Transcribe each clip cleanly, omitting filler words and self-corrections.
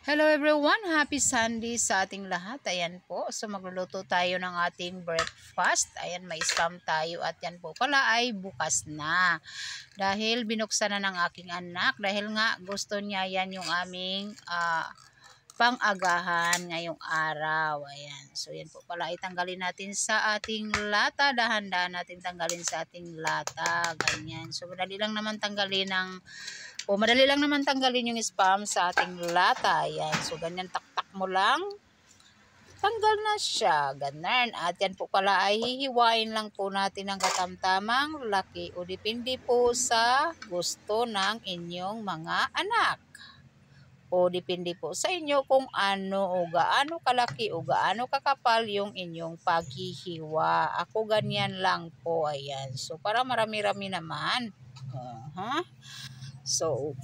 Hello everyone! Happy Sunday sa ating lahat. Ayan po. So magluluto tayo ng ating breakfast. Ayan, may spam tayo at yan po pala ay bukas na. Dahil binuksan na ng aking anak. Dahil nga gusto niya yan yung aming pang-agahan ngayong araw. Ayan. So yan po pala itanggalin natin sa ating lata. Dahan-dahan natin tanggalin sa ating lata. Ganyan. So madali lang naman tanggalin yung spam sa ating lata. Ayan. So ganyan, taktak mo lang. Tanggal na siya. Ganun. At yan po pala ay hihiwain lang po natin ng katamtamang laki o depende po sa gusto ng inyong mga anak. O depende po sa inyo kung ano o gaano kalaki o gaano kakapal yung inyong paghihiwa. Ako ganyan lang po. Ayan. So para marami-rami naman. So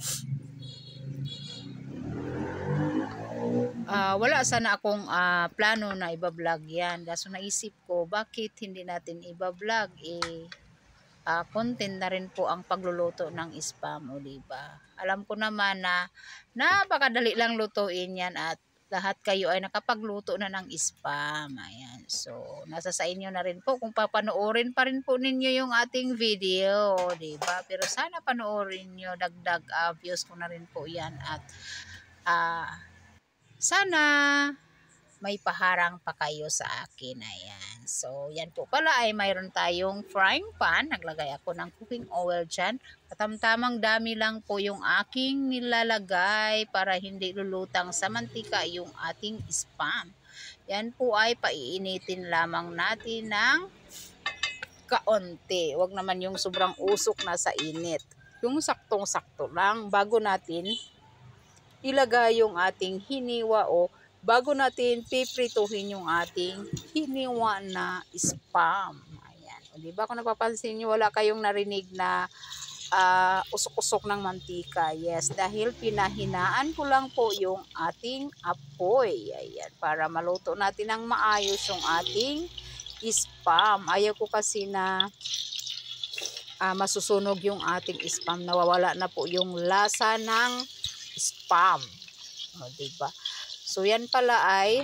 wala sana akong plano na iba-vlog yan. Kaso naisip ko, bakit hindi natin iba-vlog? Content na rin po ang pagluluto ng spam, o diba? Alam ko naman na napakadali lang lutuin yan at lahat kayo ay nakapagluto na ng spam. Ayan. So, nasa sa inyo na rin po kung papanoorin pa rin po ninyo yung ating video, diba? Pero sana panoorin nyo, dagdag views ko na rin po yan at sana may paharang pa kayo sa akin. Ayan. So, yan po pala ay mayroon tayong frying pan. Naglagay ako ng cooking oil dyan. Katamtamang dami lang po yung aking nilalagay para hindi lulutang sa mantika yung ating spam. Yan po ay paiinitin lamang natin ng kaunti. Huwag naman yung sobrang usok na sa init. Yung saktong-sakto lang bago natin ilagay yung ating hiniwa o bago natin piprituhin yung ating hiniwa na spam. Ayan. O diba kung napapansin nyo, wala kayong narinig na usok-usok ng mantika. Yes, dahil pinahinaan ko lang po yung ating apoy. Ayan, para maluto natin ng maayos yung ating spam. Ayaw ko kasi na masusunog yung ating spam. Nawawala na po yung lasa ng spam. O diba? So yan pala ay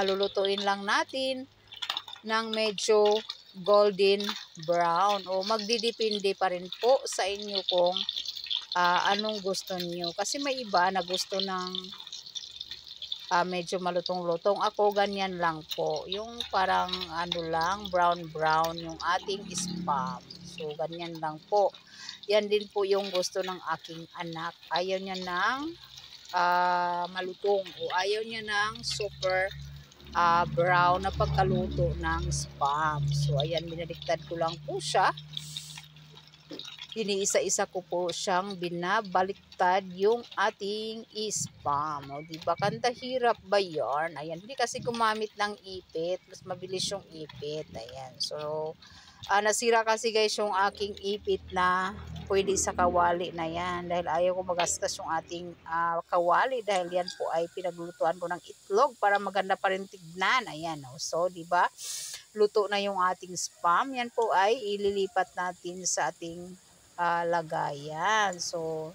lulutuin lang natin ng medyo golden brown o magdidepende pa rin po sa inyo kung anong gusto niyo. Kasi may iba na gusto ng medyo malutong-lutong. Ako ganyan lang po. Yung parang lang, brown yung ating spam. So ganyan lang po. Yan din po yung gusto ng aking anak. Ayaw niya ng malutong o ayaw niya ng super brown na pagkaluto ng spam. So ayan, binaliktad ko lang po siya. Iniisa-isa ko po siyang binabaliktad yung ating spam. O diba, kanta hirap ba yarn? Ayan, hindi kasi gumamit ng ipit. Mas mabilis yung ipit. Ayan, so nasira kasi guys yung aking ipit na pwede sa kawali na yan. Dahil ayaw ko magastos yung ating kawali. Dahil yan po ay pinaglutuan ko ng itlog para maganda pa rin tignan. Ayan, o. So diba, luto na yung ating spam. Yan po ay ililipat natin sa ating lagayan. So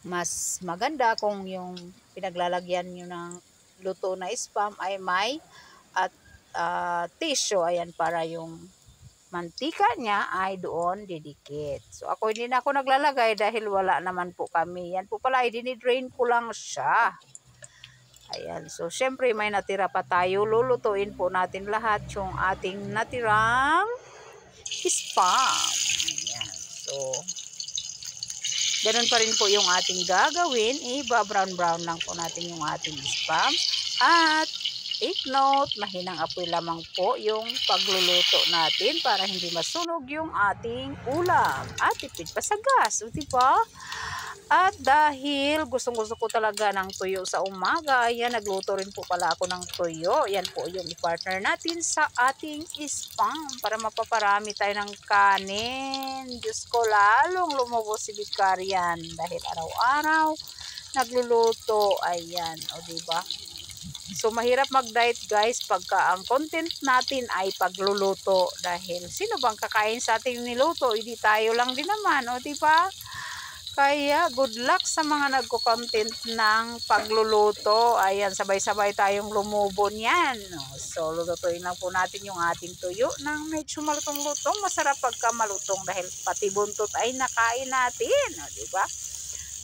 mas maganda kung yung pinaglalagyan nyo ng luto na spam ay may tissue. Ayan, para yung mantika niya ay doon didikit. So ako hindi na ako naglalagay dahil wala naman po kami. Yan po pala ay dinidrain ko lang siya. Ayan, so syempre may natira pa tayo. Lulutuin po natin lahat yung ating natirang spam. Ayan, so ganun pa rin po yung ating gagawin. Brown lang po natin yung ating spam. At take note, mahinang apoy lamang po yung pagluluto natin para hindi masunog yung ating ulam. At tipid pa sa gas, diba? At dahil gustong-gusto ko talaga ng tuyo sa umaga, ayan, nagluto rin po pala ako ng tuyo. Yan po yung i-partner natin sa ating spam para mapaparami tayo ng kanin. Diyos ko, lalong lumubos si Vicarian dahil araw-araw nagluluto. Ayan, o diba? So mahirap mag-diet guys pagka ang content natin ay pagluluto, dahil sino bang kakain sa ating niluto? Hindi tayo lang din naman, o diba? Kaya good luck sa mga nagko-content ng pagluluto. Ayan, sabay-sabay tayong lumubo niyan. So, lulutuin lang po natin yung ating tuyo ng medyo malutong-lutong. Masarap pagka malutong dahil pati buntot ay nakain natin. Diba?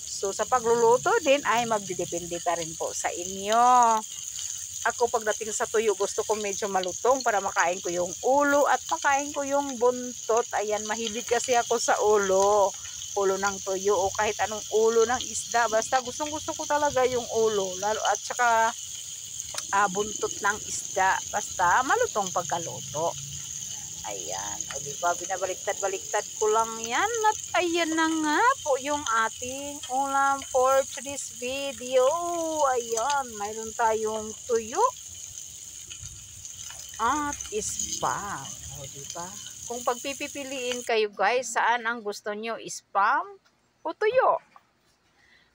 So, sa pagluluto din ay magdidepende pa rin po sa inyo. Ako pagdating sa tuyo, gusto ko medyo malutong para makain ko yung ulo at makain ko yung buntot. Ayan, mahilig kasi ako sa ulo ng tuyo o kahit anong ulo ng isda. Basta gustong gusto ko talaga yung ulo. Lalo at saka buntot ng isda. Basta malutong pagkaluto. Ayan. O diba, binabaliktad-baliktad ko lang yan. At ayan na nga po yung ating ulam for today's video. Ayan. Mayroon tayong tuyo at spam. O diba? Kung pagpipiliin kayo guys, saan ang gusto nyo? Spam o tuyo?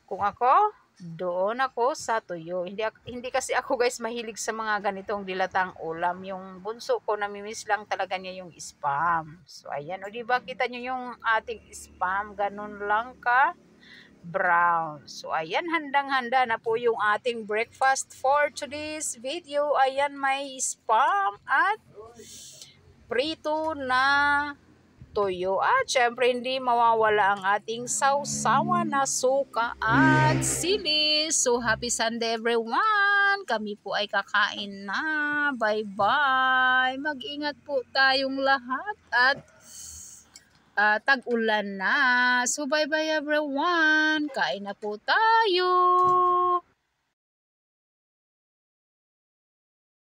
Kung ako, doon ako sa tuyo. Hindi kasi ako guys mahilig sa mga ganitong dilatang ulam. Yung bunso ko, namimiss lang talaga niya yung spam. So ayan, o diba kita nyo yung ating spam, ganun lang ka brown. So ayan, handang-handa na po yung ating breakfast for today's video. Ayan, may spam at prito na tuyo. At syempre hindi mawawala ang ating sausawan na suka at sili. So happy Sunday everyone. Kami po ay kakain na. Bye-bye. Mag-ingat po tayong lahat at tag-ulan na. So bye-bye everyone. Kain na po tayo.